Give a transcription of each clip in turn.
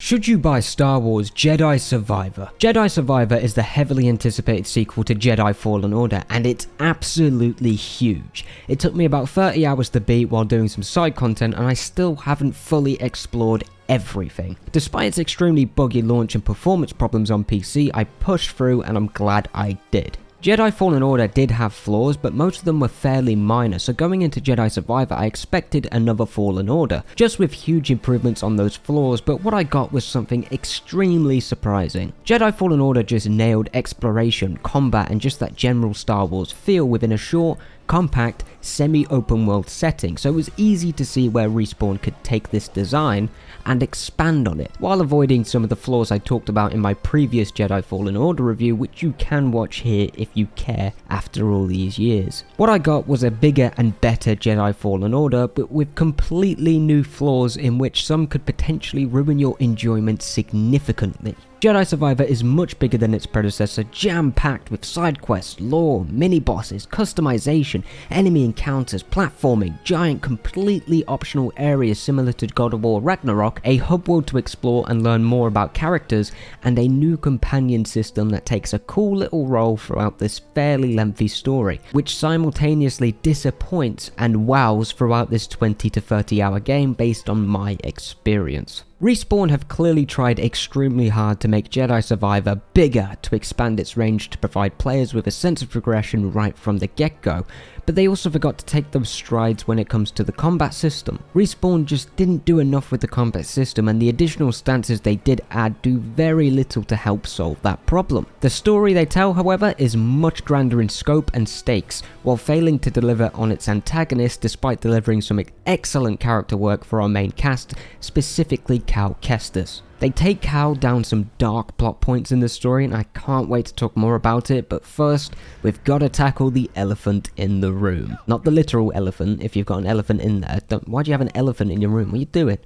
Should you buy Star Wars Jedi Survivor? Jedi Survivor is the heavily anticipated sequel to Jedi Fallen Order, and it's absolutely huge. It took me about 30 hours to beat while doing some side content, and I still haven't fully explored everything. Despite its extremely buggy launch and performance problems on PC, I pushed through and I'm glad I did. Jedi Fallen Order did have flaws, but most of them were fairly minor, so going into Jedi Survivor I expected another Fallen Order, just with huge improvements on those flaws, but what I got was something extremely surprising. Jedi Fallen Order just nailed exploration, combat, and just that general Star Wars feel within a short, compact, semi-open world setting, so it was easy to see where Respawn could take this design and expand on it, while avoiding some of the flaws I talked about in my previous Jedi Fallen Order review, which you can watch here if you care after all these years. What I got was a bigger and better Jedi Fallen Order, but with completely new flaws in which some could potentially ruin your enjoyment significantly. Jedi Survivor is much bigger than its predecessor, jam-packed with side quests, lore, mini-bosses, customization, enemy encounters, platforming, giant completely optional areas similar to God of War Ragnarok, a hub world to explore and learn more about characters, and a new companion system that takes a cool little role throughout this fairly lengthy story, which simultaneously disappoints and wows throughout this 20 to 30 hour game based on my experience. Respawn have clearly tried extremely hard to make Jedi Survivor bigger to expand its range to provide players with a sense of progression right from the get-go, but they also forgot to take those strides when it comes to the combat system. Respawn just didn't do enough with the combat system, and the additional stances they did add do very little to help solve that problem. The story they tell, however, is much grander in scope and stakes, while failing to deliver on its antagonist despite delivering some excellent character work for our main cast, specifically Cal Kestis. They take Cal down some dark plot points in the story, and I can't wait to talk more about it, but first, we've got to tackle the elephant in the room. Not the literal elephant, if you've got an elephant in there. Why do you have an elephant in your room? What are you doing?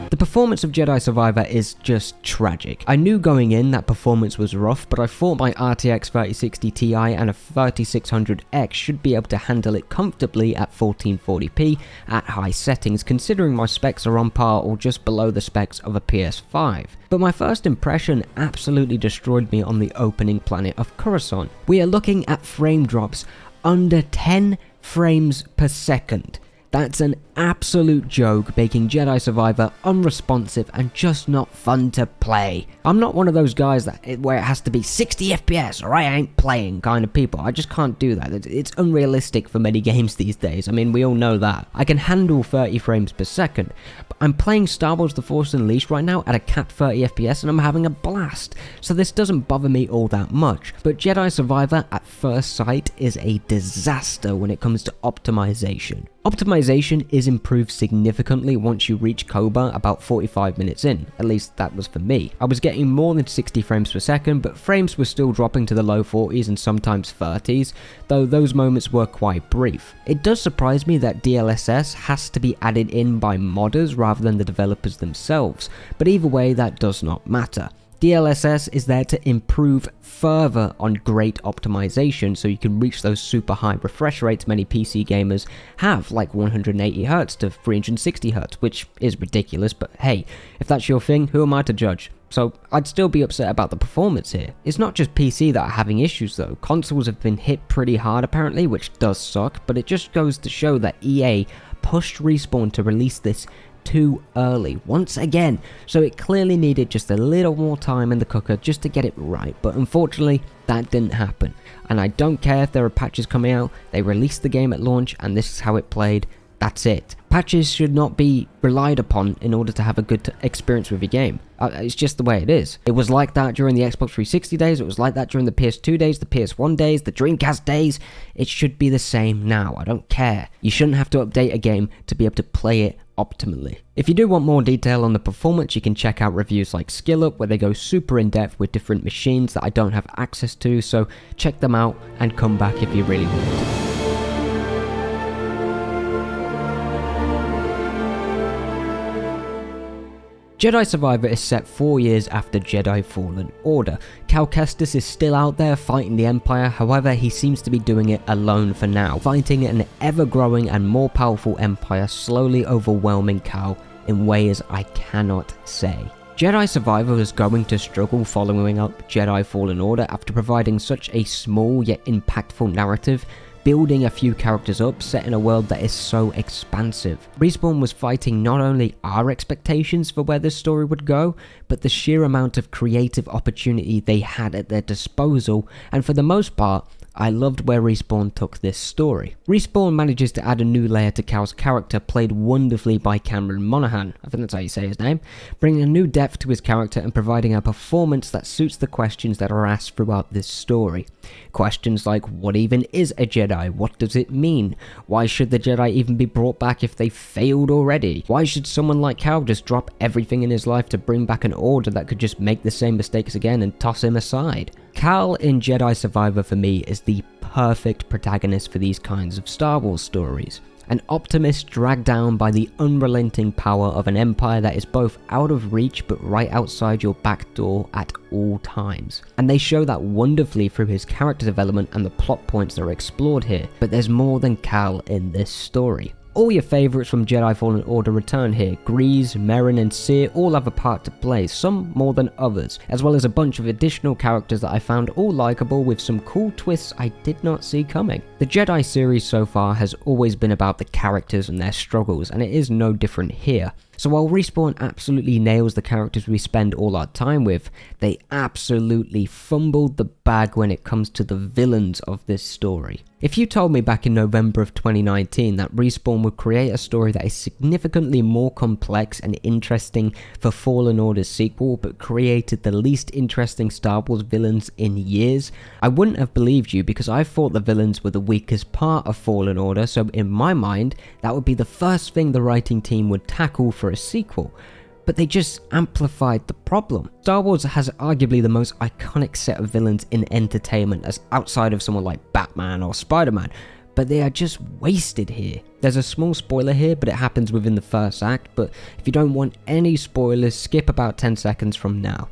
The performance of Jedi Survivor is just tragic. I knew going in that performance was rough, but I thought my RTX 3060 Ti and a 3600X should be able to handle it comfortably at 1440p at high settings, considering my specs are on par or just below the specs of a PS5. But my first impression absolutely destroyed me on the opening planet of Coruscant. We are looking at frame drops under 10 frames per second. That's an absolute joke, making Jedi Survivor unresponsive and just not fun to play. I'm not one of those guys where it has to be 60 FPS or I ain't playing kind of people. I just can't do that. It's unrealistic for many games these days. I mean, we all know that. I can handle 30 frames per second, but I'm playing Star Wars The Force Unleashed right now at a capped 30 FPS and I'm having a blast. So this doesn't bother me all that much. But Jedi Survivor at first sight is a disaster when it comes to optimization. Optimization is improved significantly once you reach Koba about 45 minutes in, at least that was for me. I was getting more than 60 frames per second, but frames were still dropping to the low 40s and sometimes 30s, though those moments were quite brief. It does surprise me that DLSS has to be added in by modders rather than the developers themselves, but either way that does not matter. DLSS is there to improve further on great optimization so you can reach those super high refresh rates many PC gamers have, like 180Hz to 360Hz, which is ridiculous, but hey, if that's your thing, who am I to judge? So I'd still be upset about the performance here. It's not just PC that are having issues though, consoles have been hit pretty hard apparently, which does suck, but it just goes to show that EA pushed Respawn to release this too early once again, so it clearly needed just a little more time in the cooker just to get it right, but unfortunately that didn't happen, and I don't care if there are patches coming out. They released the game at launch and this is how it played. That's it. Patches should not be relied upon in order to have a good experience with your game. It's just the way it is. It was like that during the Xbox 360 days, it was like that during the PS2 days, the PS1 days, the Dreamcast days. It should be the same now, I don't care. You shouldn't have to update a game to be able to play it optimally. If you do want more detail on the performance, you can check out reviews like SkillUp where they go super in depth with different machines that I don't have access to, so check them out and come back if you really want to. Jedi Survivor is set 4 years after Jedi Fallen Order. Cal Kestis is still out there fighting the Empire, however he seems to be doing it alone for now, fighting an ever-growing and more powerful Empire slowly overwhelming Cal in ways I cannot say. Jedi Survivor is going to struggle following up Jedi Fallen Order after providing such a small yet impactful narrative, building a few characters up, set in a world that is so expansive. Respawn was fighting not only our expectations for where this story would go, but the sheer amount of creative opportunity they had at their disposal, and for the most part, I loved where Respawn took this story. Respawn manages to add a new layer to Cal's character, played wonderfully by Cameron Monaghan, I think that's how you say his name, bringing a new depth to his character and providing a performance that suits the questions that are asked throughout this story. Questions like, what even is a Jedi? What does it mean? Why should the Jedi even be brought back if they failed already? Why should someone like Cal just drop everything in his life to bring back an order that could just make the same mistakes again and toss him aside? Cal in Jedi Survivor for me is the perfect protagonist for these kinds of Star Wars stories. An optimist dragged down by the unrelenting power of an empire that is both out of reach but right outside your back door at all times. And they show that wonderfully through his character development and the plot points that are explored here, but there's more than Cal in this story. All your favourites from Jedi Fallen Order return here. Grease, Merrin and Seer all have a part to play, some more than others, as well as a bunch of additional characters that I found all likeable with some cool twists I did not see coming. The Jedi series so far has always been about the characters and their struggles, and it is no different here. So while Respawn absolutely nails the characters we spend all our time with, they absolutely fumbled the bag when it comes to the villains of this story. If you told me back in November of 2019 that Respawn would create a story that is significantly more complex and interesting for Fallen Order's sequel, but created the least interesting Star Wars villains in years, I wouldn't have believed you, because I thought the villains were the weakest part of Fallen Order, so in my mind, that would be the first thing the writing team would tackle for a sequel. But they just amplified the problem. Star Wars has arguably the most iconic set of villains in entertainment, as outside of someone like Batman or Spider-Man, but they are just wasted here. There's a small spoiler here, but it happens within the first act, but if you don't want any spoilers, skip about 10 seconds from now.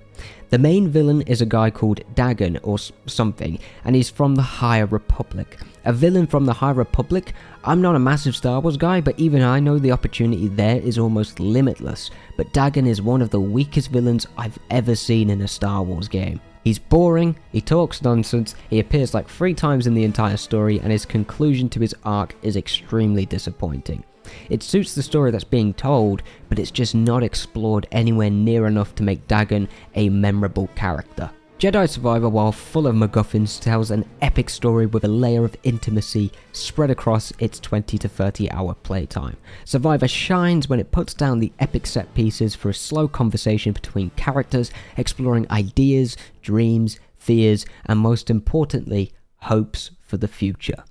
The main villain is a guy called Dagon or something, and he's from the High Republic. A villain from the High Republic? I'm not a massive Star Wars guy, but even I know the opportunity there is almost limitless. But Dagon is one of the weakest villains I've ever seen in a Star Wars game. He's boring, he talks nonsense, he appears like 3 times in the entire story, and his conclusion to his arc is extremely disappointing. It suits the story that's being told, but it's just not explored anywhere near enough to make Dagon a memorable character. Jedi Survivor, while full of MacGuffins, tells an epic story with a layer of intimacy spread across its 20 to 30 hour playtime. Survivor shines when it puts down the epic set pieces for a slow conversation between characters, exploring ideas, dreams, fears, and most importantly, hopes for the future.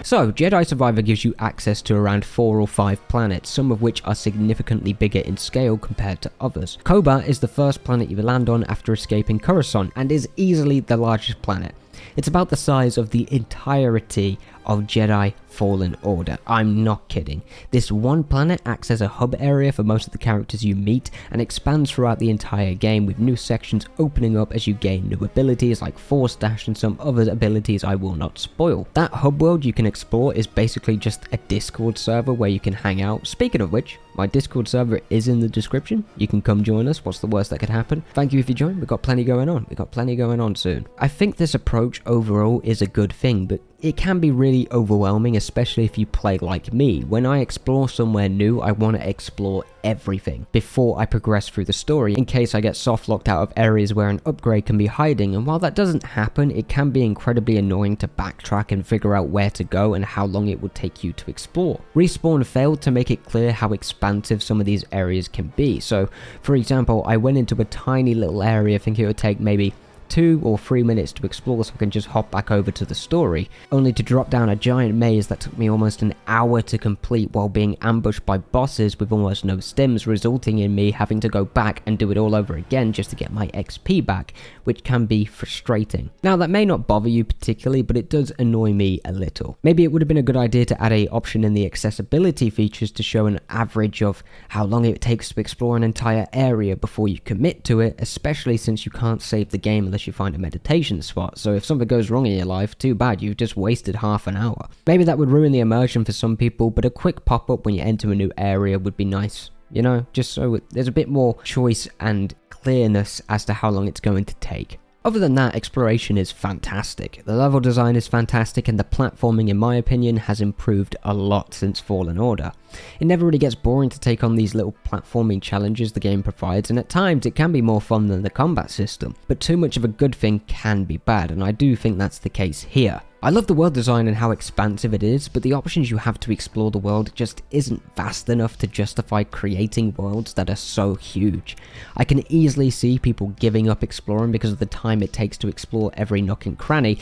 So, Jedi Survivor gives you access to around 4 or 5 planets, some of which are significantly bigger in scale compared to others. Koba is the first planet you land on after escaping Coruscant, and is easily the largest planet. It's about the size of the entirety of Jedi Fallen Order. I'm not kidding. This one planet acts as a hub area for most of the characters you meet and expands throughout the entire game, with new sections opening up as you gain new abilities like Force Dash and some other abilities I will not spoil. That hub world you can explore is basically just a Discord server where you can hang out. Speaking of which, my Discord server is in the description. You can come join us. What's the worst that could happen? Thank you if you join. We've got plenty going on. We've got plenty going on soon. I think this approach overall is a good thing, but it can be really overwhelming, especially if you play like me. When I explore somewhere new, I want to explore everything before I progress through the story, in case I get soft locked out of areas where an upgrade can be hiding, and while that doesn't happen, it can be incredibly annoying to backtrack and figure out where to go and how long it would take you to explore. Respawn failed to make it clear how expansive some of these areas can be. So, for example, I went into a tiny little area thinking it would take maybe 2 or 3 minutes to explore so I can just hop back over to the story, only to drop down a giant maze that took me almost an hour to complete while being ambushed by bosses with almost no stims, resulting in me having to go back and do it all over again just to get my XP back, which can be frustrating. Now that may not bother you particularly, but it does annoy me a little. Maybe it would have been a good idea to add a option in the accessibility features to show an average of how long it takes to explore an entire area before you commit to it, especially since you can't save the game unless you find a meditation spot. So if something goes wrong in your life, too bad, you've just wasted half an hour. Maybe that would ruin the immersion for some people, but a quick pop-up when you enter a new area would be nice. You know, just so there's a bit more choice and clearness as to how long it's going to take. Other than that, exploration is fantastic. The level design is fantastic, and the platforming, in my opinion, has improved a lot since Fallen Order. It never really gets boring to take on these little platforming challenges the game provides, and at times it can be more fun than the combat system, but too much of a good thing can be bad, and I do think that's the case here. I love the world design and how expansive it is, but the options you have to explore the world just isn't vast enough to justify creating worlds that are so huge. I can easily see people giving up exploring because of the time it takes to explore every nook and cranny,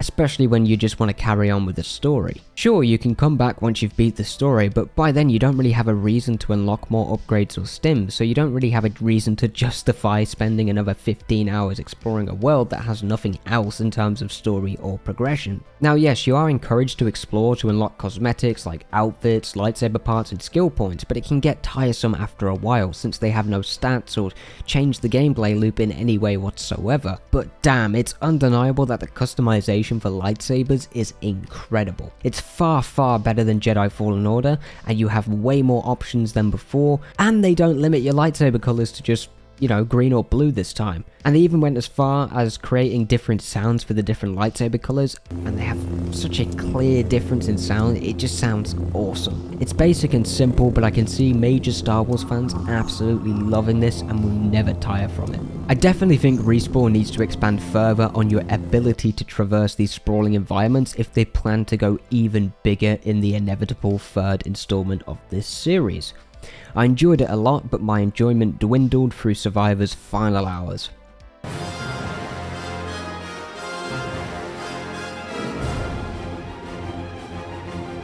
especially when you just want to carry on with the story. Sure, you can come back once you've beat the story, but by then you don't really have a reason to unlock more upgrades or stims, so you don't really have a reason to justify spending another 15 hours exploring a world that has nothing else in terms of story or progression. Now yes, you are encouraged to explore to unlock cosmetics like outfits, lightsaber parts and skill points, but it can get tiresome after a while since they have no stats or change the gameplay loop in any way whatsoever. But damn, it's undeniable that the customization for lightsabers is incredible. It's far better than Jedi Fallen Order, and you have way more options than before, and they don't limit your lightsaber colors to just, you know, green or blue this time. And they even went as far as creating different sounds for the different lightsaber colors, and they have such a clear difference in sound, it just sounds awesome. It's basic and simple, but I can see major Star Wars fans absolutely loving this and will never tire from it. I definitely think Respawn needs to expand further on your ability to traverse these sprawling environments if they plan to go even bigger in the inevitable third installment of this series. I enjoyed it a lot, but my enjoyment dwindled through Survivor's final hours.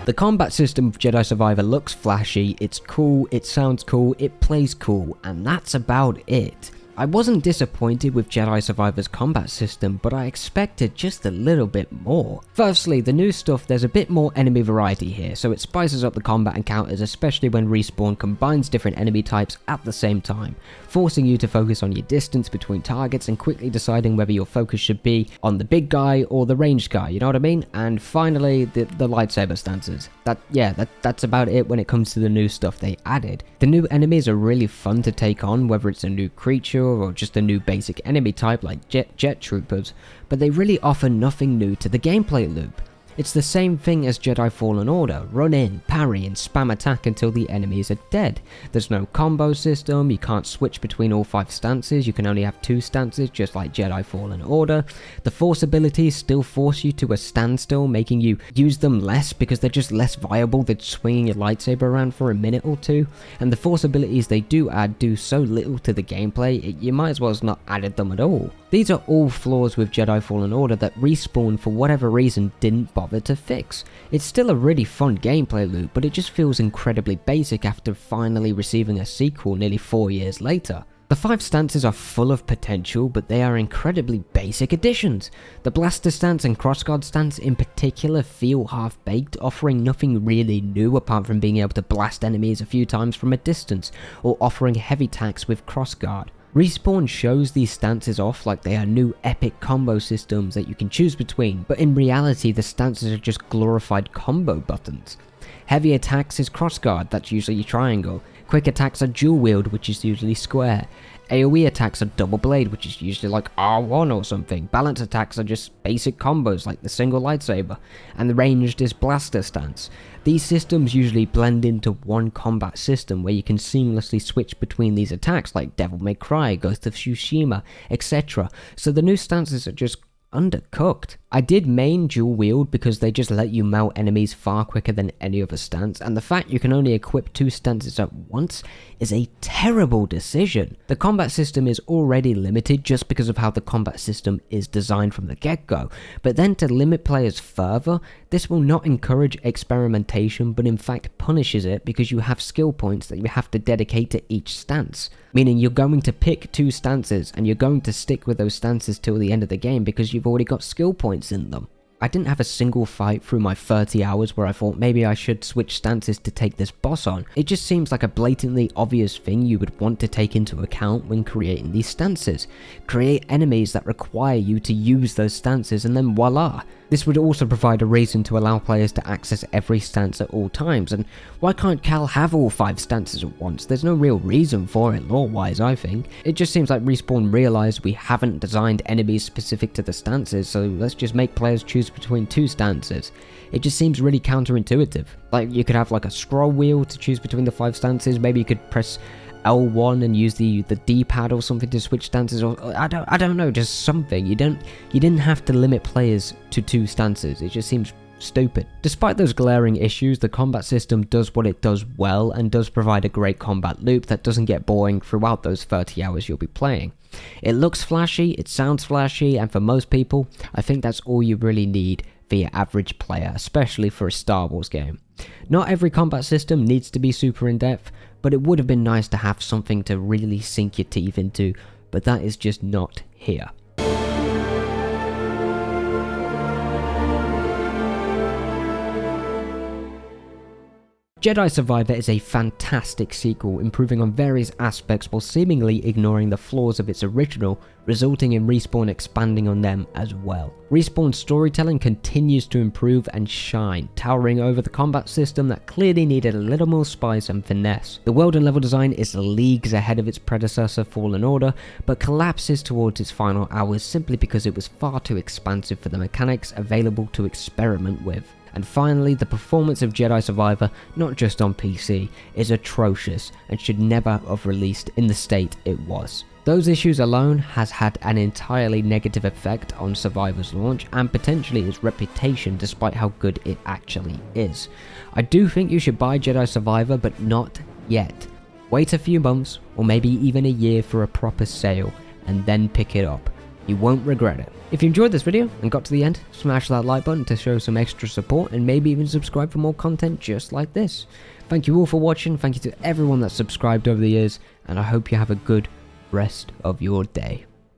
The combat system of Jedi Survivor looks flashy, it's cool, it sounds cool, it plays cool, and that's about it. I wasn't disappointed with Jedi Survivor's combat system, but I expected just a little bit more. Firstly, the new stuff, there's a bit more enemy variety here, so it spices up the combat encounters, especially when Respawn combines different enemy types at the same time, forcing you to focus on your distance between targets and quickly deciding whether your focus should be on the big guy or the ranged guy, you know what I mean? And finally, the lightsaber stances. That's about it when it comes to the new stuff they added. The new enemies are really fun to take on, whether it's a new creature or just a new basic enemy type like jet troopers, but they really offer nothing new to the gameplay loop. It's the same thing as Jedi Fallen Order: run in, parry and spam attack until the enemies are dead. There's no combo system, you can't switch between all 5 stances, you can only have 2 stances just like Jedi Fallen Order. The force abilities still force you to a standstill, making you use them less because they're just less viable than swinging your lightsaber around for a minute or two. And the force abilities they do add do so little to the gameplay, you might as well have not added them at all. These are all flaws with Jedi Fallen Order that Respawn for whatever reason didn't bother to fix. It's still a really fun gameplay loop, but it just feels incredibly basic after finally receiving a sequel nearly 4 years later. The 5 stances are full of potential, but they are incredibly basic additions. The blaster stance and crossguard stance in particular feel half-baked, offering nothing really new apart from being able to blast enemies a few times from a distance, or offering heavy attacks with crossguard. Respawn shows these stances off like they are new epic combo systems that you can choose between, but in reality the stances are just glorified combo buttons. Heavy attacks is crossguard, that's usually triangle. Quick attacks are dual wield, which is usually square. AoE attacks are double blade, which is usually like R1 or something. Balance attacks are just basic combos like the single lightsaber. And the ranged is blaster stance. These systems usually blend into one combat system where you can seamlessly switch between these attacks like Devil May Cry, Ghost of Tsushima, etc. So the new stances are just undercooked. I did main dual wield because they just let you melt enemies far quicker than any other stance, and the fact you can only equip 2 stances at once is a terrible decision. The combat system is already limited just because of how the combat system is designed from the get-go, but then to limit players further, this will not encourage experimentation but in fact punishes it because you have skill points that you have to dedicate to each stance. Meaning you're going to pick 2 stances and you're going to stick with those stances till the end of the game because you've already got skill points in them. I didn't have a single fight through my 30 hours where I thought maybe I should switch stances to take this boss on. It just seems like a blatantly obvious thing you would want to take into account when creating these stances. Create enemies that require you to use those stances and then voila! This would also provide a reason to allow players to access every stance at all times, and why can't Cal have all 5 stances at once? There's no real reason for it lore-wise, I think. It just seems like Respawn realised we haven't designed enemies specific to the stances, so let's just make players choose between 2 stances. It just seems really counterintuitive. Like, you could have like a scroll wheel to choose between the 5 stances, maybe you could press L1 and use the D-pad or something to switch stances, or I don't know, just something. You didn't have to limit players to 2 stances. It just seems stupid. Despite those glaring issues, the combat system does what it does well and does provide a great combat loop that doesn't get boring throughout those 30 hours you'll be playing. It looks flashy, it sounds flashy, and for most people, I think that's all you really need for your average player, especially for a Star Wars game. Not every combat system needs to be super in-depth, but it would have been nice to have something to really sink your teeth into, but that is just not here. Jedi Survivor is a fantastic sequel, improving on various aspects while seemingly ignoring the flaws of its original, resulting in Respawn expanding on them as well. Respawn's storytelling continues to improve and shine, towering over the combat system that clearly needed a little more spice and finesse. The world and level design is leagues ahead of its predecessor Fallen Order, but collapses towards its final hours simply because it was far too expansive for the mechanics available to experiment with. And finally, the performance of Jedi Survivor, not just on PC, is atrocious and should never have released in the state it was. Those issues alone has had an entirely negative effect on Survivor's launch and potentially its reputation despite how good it actually is. I do think you should buy Jedi Survivor, but not yet. Wait a few months or maybe even a year for a proper sale and then pick it up. You won't regret it. If you enjoyed this video and got to the end, smash that like button to show some extra support and maybe even subscribe for more content just like this. Thank you all for watching, thank you to everyone that's subscribed over the years, and I hope you have a good rest of your day.